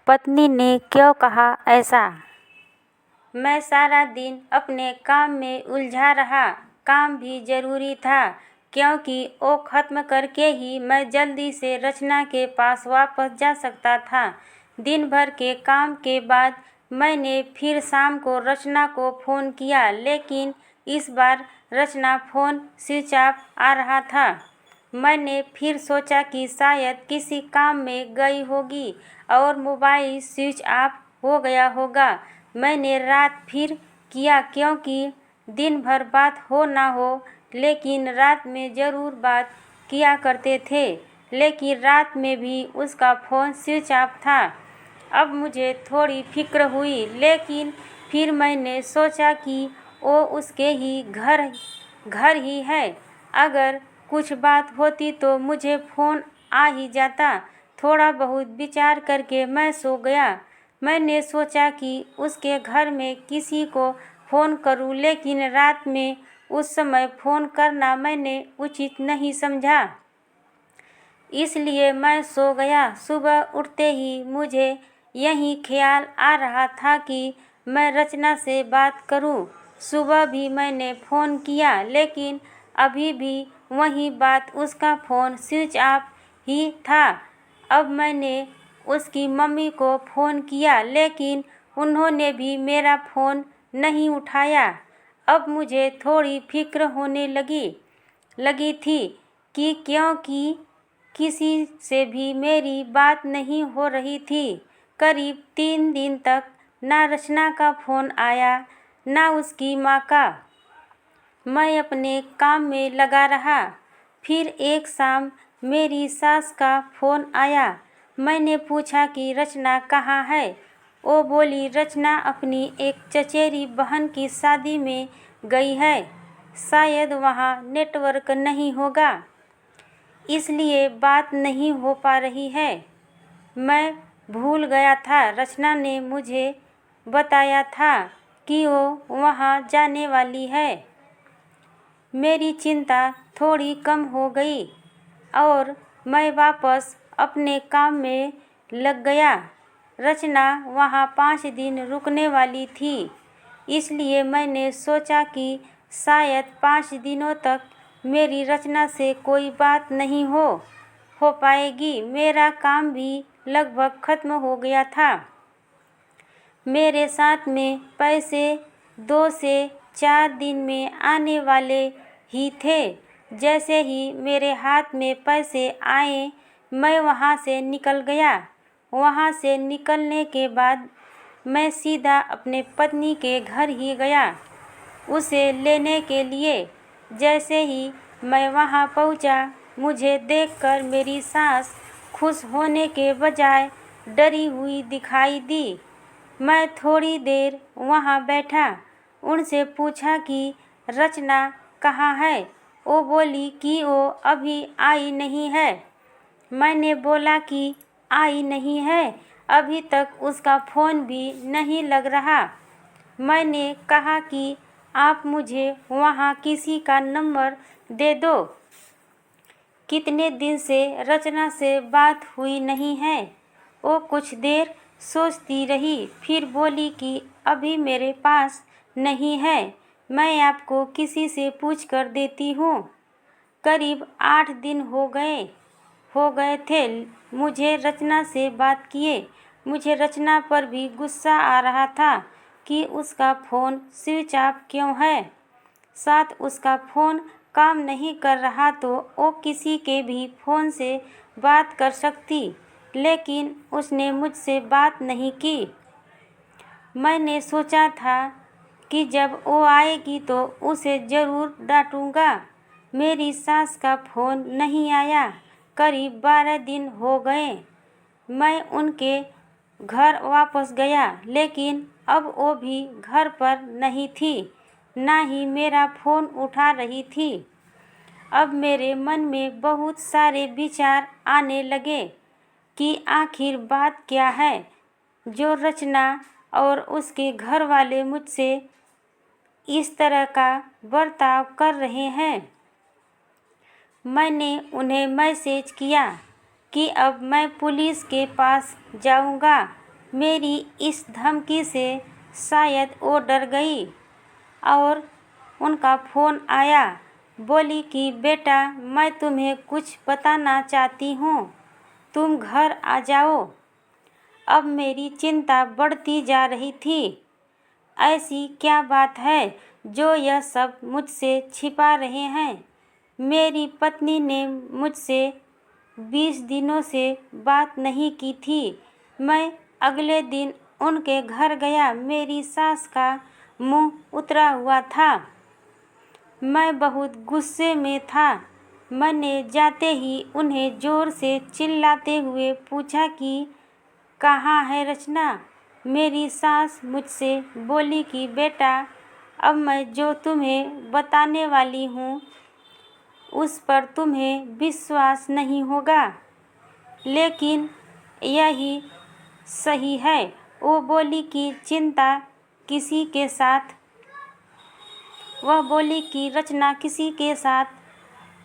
पत्नी ने क्यों कहा ऐसा? मैं सारा दिन अपने काम में उलझा रहा। काम भी जरूरी था क्योंकि वो ख़त्म करके ही मैं जल्दी से रचना के पास वापस जा सकता था। दिन भर के काम के बाद मैंने फिर शाम को रचना को फ़ोन किया, लेकिन इस बार रचना फ़ोन स्विच ऑफ आ रहा था। मैंने फिर सोचा कि शायद किसी काम में गई होगी और मोबाइल स्विच ऑफ हो गया होगा। मैंने रात फिर किया क्योंकि दिन भर बात हो ना हो, लेकिन रात में ज़रूर बात किया करते थे। लेकिन रात में भी उसका फ़ोन स्विच ऑफ था। अब मुझे थोड़ी फिक्र हुई, लेकिन फिर मैंने सोचा कि वो उसके ही घर ही है। अगर कुछ बात होती तो मुझे फ़ोन आ ही जाता। थोड़ा बहुत विचार करके मैं सो गया। मैंने सोचा कि उसके घर में किसी को फ़ोन करूं, लेकिन रात में उस समय फ़ोन करना मैंने उचित नहीं समझा, इसलिए मैं सो गया। सुबह उठते ही मुझे यही ख्याल आ रहा था कि मैं रचना से बात करूं। सुबह भी मैंने फ़ोन किया, लेकिन अभी भी वही बात, उसका फ़ोन स्विच ऑफ ही था। अब मैंने उसकी मम्मी को फ़ोन किया, लेकिन उन्होंने भी मेरा फ़ोन नहीं उठाया। अब मुझे थोड़ी फिक्र होने लगी थी कि क्योंकि किसी से भी मेरी बात नहीं हो रही थी। करीब 3 दिन तक ना रचना का फ़ोन आया, ना उसकी माँ का। मैं अपने काम में लगा रहा। फिर एक शाम मेरी सास का फ़ोन आया। मैंने पूछा कि रचना कहाँ है। वो बोली, रचना अपनी एक चचेरी बहन की शादी में गई है। शायद वहाँ नेटवर्क नहीं होगा, इसलिए बात नहीं हो पा रही है। मैं भूल गया था। रचना ने मुझे बताया था कि वो वहाँ जाने वाली है। मेरी चिंता थोड़ी कम हो गई और मैं वापस अपने काम में लग गया। रचना वहाँ 5 दिन रुकने वाली थी, इसलिए मैंने सोचा कि शायद 5 दिनों तक मेरी रचना से कोई बात नहीं हो पाएगी। मेरा काम भी लगभग ख़त्म हो गया था। मेरे साथ में पैसे 2 से 4 दिन में आने वाले ही थे। जैसे ही मेरे हाथ में पैसे आए, मैं वहाँ से निकल गया। वहाँ से निकलने के बाद मैं सीधा अपने पत्नी के घर ही गया, उसे लेने के लिए। जैसे ही मैं वहाँ पहुँचा, मुझे देखकर मेरी सास खुश होने के बजाय डरी हुई दिखाई दी। मैं थोड़ी देर वहाँ बैठा, उनसे पूछा कि रचना कहाँ है। वो बोली कि वो अभी आई नहीं है। मैंने बोला कि आई नहीं है, अभी तक उसका फ़ोन भी नहीं लग रहा। मैंने कहा कि आप मुझे वहाँ किसी का नंबर दे दो। कितने दिन से रचना से बात हुई नहीं है। वो कुछ देर सोचती रही, फिर बोली कि अभी मेरे पास नहीं है, मैं आपको किसी से पूछ कर देती हूँ। करीब 8 दिन हो गए थे मुझे रचना से बात किए। मुझे रचना पर भी गुस्सा आ रहा था कि उसका फ़ोन स्विच ऑफ क्यों है। साथ उसका फ़ोन काम नहीं कर रहा तो वो किसी के भी फ़ोन से बात कर सकती, लेकिन उसने मुझसे बात नहीं की। मैंने सोचा था कि जब वो आएगी तो उसे ज़रूर डांटूंगा। मेरी सास का फ़ोन नहीं आया। करीब 12 दिन हो गए। मैं उनके घर वापस गया, लेकिन अब वो भी घर पर नहीं थी, ना ही मेरा फ़ोन उठा रही थी। अब मेरे मन में बहुत सारे विचार आने लगे कि आखिर बात क्या है जो रचना और उसके घर वाले मुझसे इस तरह का बर्ताव कर रहे हैं। मैंने उन्हें मैसेज किया कि अब मैं पुलिस के पास जाऊंगा। मेरी इस धमकी से शायद वो डर गई और उनका फ़ोन आया। बोली कि बेटा, मैं तुम्हें कुछ बताना चाहती हूँ, तुम घर आ जाओ। अब मेरी चिंता बढ़ती जा रही थी। ऐसी क्या बात है जो यह सब मुझसे छिपा रहे हैं? मेरी पत्नी ने मुझसे 20 दिनों से बात नहीं की थी। मैं अगले दिन उनके घर गया। मेरी सास का मुंह उतरा हुआ था। मैं बहुत गुस्से में था। मैंने जाते ही उन्हें ज़ोर से चिल्लाते हुए पूछा कि कहाँ है रचना? मेरी सास मुझसे बोली कि बेटा, अब मैं जो तुम्हें बताने वाली हूँ उस पर तुम्हें विश्वास नहीं होगा, लेकिन यही सही है। वो बोली कि चिंता किसी के साथ वह बोली कि रचना किसी के साथ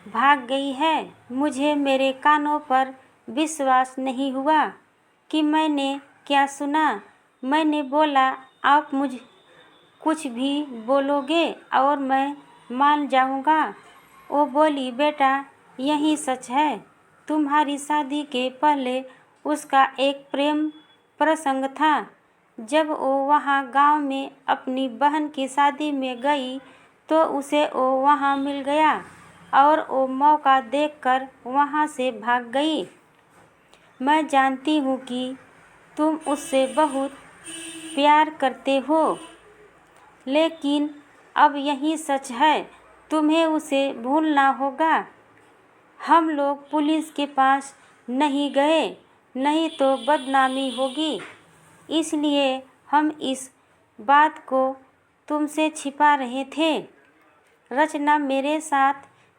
भाग गई है। मुझे मेरे कानों पर विश्वास नहीं हुआ कि मैंने क्या सुना। मैंने बोला, आप मुझे कुछ भी बोलोगे और मैं मान जाऊंगा। वो बोली, बेटा, यही सच है। तुम्हारी शादी के पहले उसका एक प्रेम प्रसंग था। जब वो वहाँ गांव में अपनी बहन की शादी में गई तो उसे वो वहाँ मिल गया और वो मौका देखकर वहाँ से भाग गई। मैं जानती हूँ कि तुम उससे बहुत प्यार करते हो, लेकिन अब यही सच है, तुम्हें उसे भूलना होगा। हम लोग पुलिस के पास नहीं गए, नहीं तो बदनामी होगी, इसलिए हम इस बात को तुमसे छिपा रहे थे। रचना मेरे साथ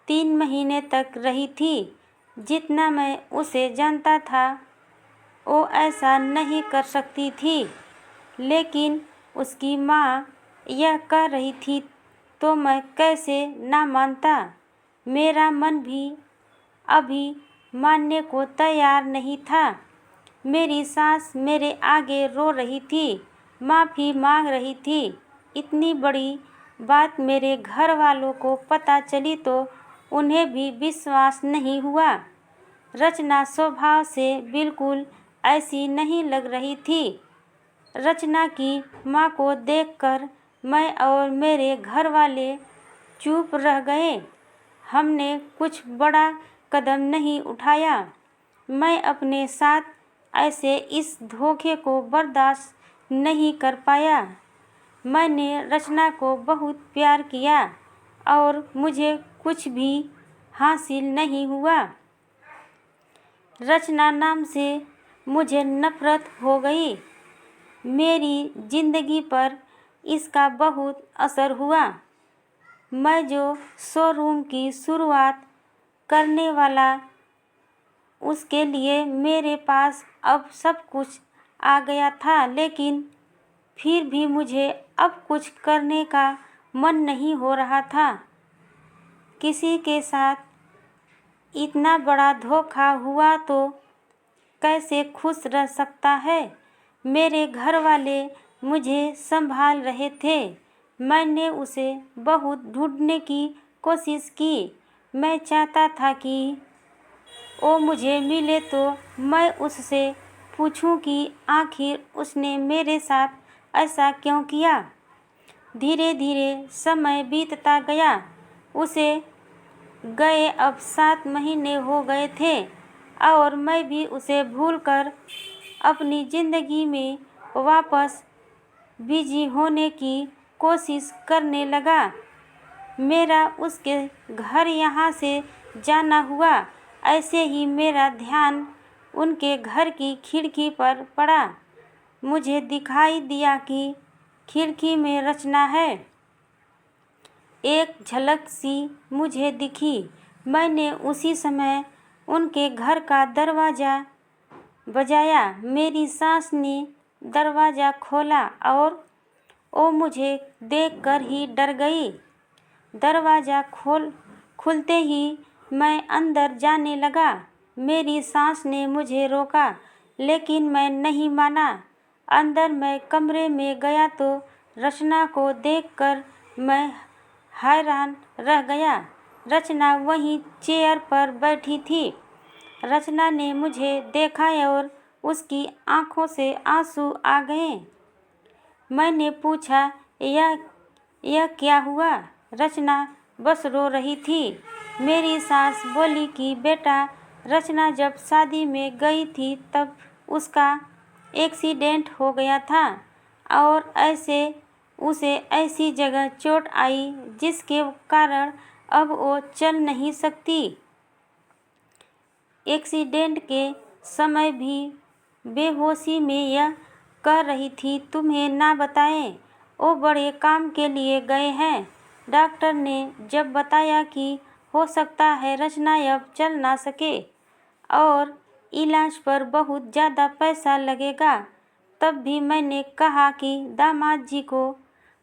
3 महीने तक रही थी। जितना मैं उसे जानता था वो ऐसा नहीं कर सकती थी, लेकिन उसकी माँ यह कह रही थी तो मैं कैसे ना मानता। मेरा मन भी अभी मानने को तैयार नहीं था। मेरी सास मेरे आगे रो रही थी, माफ़ी मांग रही थी। इतनी बड़ी बात मेरे घर वालों को पता चली तो उन्हें भी विश्वास नहीं हुआ। रचना स्वभाव से बिल्कुल ऐसी नहीं लग रही थी। रचना की माँ को देखकर मैं और मेरे घर वाले चुप रह गए। हमने कुछ बड़ा कदम नहीं उठाया। मैं अपने साथ ऐसे इस धोखे को बर्दाश्त नहीं कर पाया। मैंने रचना को बहुत प्यार किया और मुझे कुछ भी हासिल नहीं हुआ। रचना नाम से मुझे नफरत हो गई। मेरी ज़िंदगी पर इसका बहुत असर हुआ। मैं जो शोरूम की शुरुआत करने वाला, उसके लिए मेरे पास अब सब कुछ आ गया था, लेकिन फिर भी मुझे अब कुछ करने का मन नहीं हो रहा था। किसी के साथ इतना बड़ा धोखा हुआ तो कैसे खुश रह सकता है। मेरे घर वाले मुझे संभाल रहे थे। मैंने उसे बहुत ढूंढने की कोशिश की। मैं चाहता था कि वो मुझे मिले तो मैं उससे पूछूं कि आखिर उसने मेरे साथ ऐसा क्यों किया। धीरे धीरे समय बीतता गया। उसे गए अब 7 महीने हो गए थे और मैं भी उसे भूलकर अपनी ज़िंदगी में वापस बिजी होने की कोशिश करने लगा। मेरा उसके घर यहाँ से जाना हुआ। ऐसे ही मेरा ध्यान उनके घर की खिड़की पर पड़ा। मुझे दिखाई दिया कि खिड़की में रचना है। एक झलक सी मुझे दिखी। मैंने उसी समय उनके घर का दरवाज़ा बजाया। मेरी सास ने दरवाज़ा खोला और वो मुझे देखकर ही डर गई। दरवाज़ा खुलते ही मैं अंदर जाने लगा। मेरी सास ने मुझे रोका, लेकिन मैं नहीं माना। अंदर मैं कमरे में गया तो रचना को देखकर मैं हैरान रह गया। रचना वहीं चेयर पर बैठी थी। रचना ने मुझे देखा और उसकी आंखों से आंसू आ गए। मैंने पूछा, यह क्या हुआ? रचना बस रो रही थी। मेरी सास बोली कि बेटा, रचना जब शादी में गई थी तब उसका एक्सीडेंट हो गया था और उसे ऐसी जगह चोट आई जिसके कारण अब वो चल नहीं सकती। एक्सीडेंट के समय भी बेहोशी में यह कह रही थी, तुम्हें ना बताएं, वो बड़े काम के लिए गए हैं। डॉक्टर ने जब बताया कि हो सकता है रचना अब चल ना सके और इलाज पर बहुत ज़्यादा पैसा लगेगा, तब भी मैंने कहा कि दामाद जी को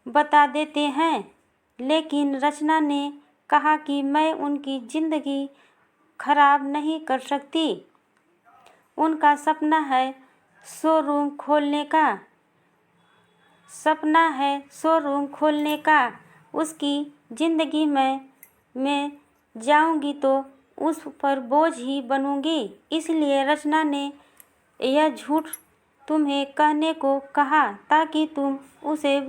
बता देते हैं। लेकिन रचना ने कहा कि मैं उनकी ज़िंदगी खराब नहीं कर सकती। उनका सपना है शोरूम खोलने का। उसकी ज़िंदगी में मैं जाऊंगी तो उस पर बोझ ही बनूंगी। इसलिए रचना ने यह झूठ तुम्हें कहने को कहा ताकि तुम उसे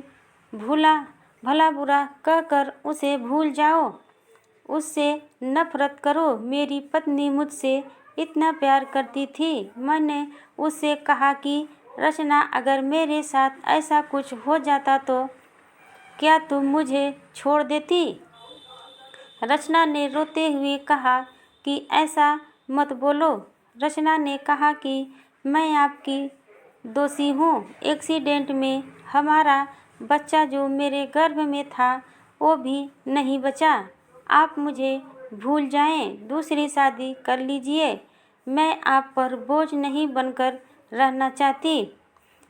भला बुरा कहकर उसे भूल जाओ, उससे नफरत करो। मेरी पत्नी मुझसे इतना प्यार करती थी। मैंने उससे कहा कि रचना, अगर मेरे साथ ऐसा कुछ हो जाता तो क्या तुम मुझे छोड़ देती? रचना ने रोते हुए कहा कि ऐसा मत बोलो। रचना ने कहा कि मैं आपकी दोषी हूँ। एक्सीडेंट में हमारा बच्चा जो मेरे गर्भ में था वो भी नहीं बचा। आप मुझे भूल जाएं, दूसरी शादी कर लीजिए। मैं आप पर बोझ नहीं बनकर रहना चाहती।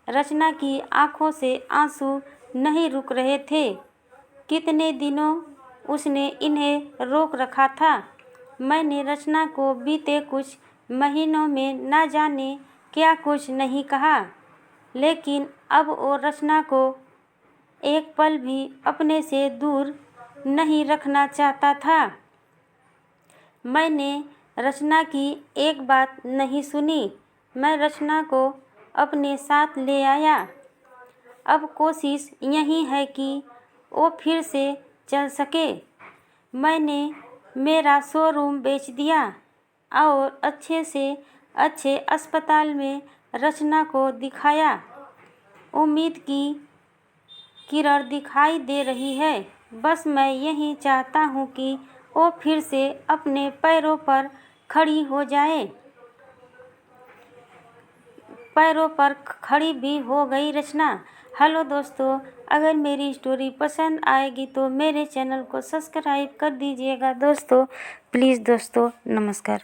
रचना की आंखों से आंसू नहीं रुक रहे थे। कितने दिनों उसने इन्हें रोक रखा था। मैंने रचना को बीते कुछ महीनों में ना जाने क्या कुछ नहीं कहा, लेकिन अब वो रचना को एक पल भी अपने से दूर नहीं रखना चाहता था। मैंने रचना की एक बात नहीं सुनी। मैं रचना को अपने साथ ले आया। अब कोशिश यही है कि वो फिर से चल सके। मैंने मेरा शोरूम बेच दिया और अच्छे से अच्छे अस्पताल में रचना को दिखाया। उम्मीद की किरण दिखाई दे रही है। बस मैं यही चाहता हूँ कि वो फिर से अपने पैरों पर खड़ी हो जाए। पैरों पर खड़ी भी हो गई रचना। हेलो दोस्तों, अगर मेरी स्टोरी पसंद आएगी तो मेरे चैनल को सब्सक्राइब कर दीजिएगा दोस्तों, प्लीज़ दोस्तों। नमस्कार।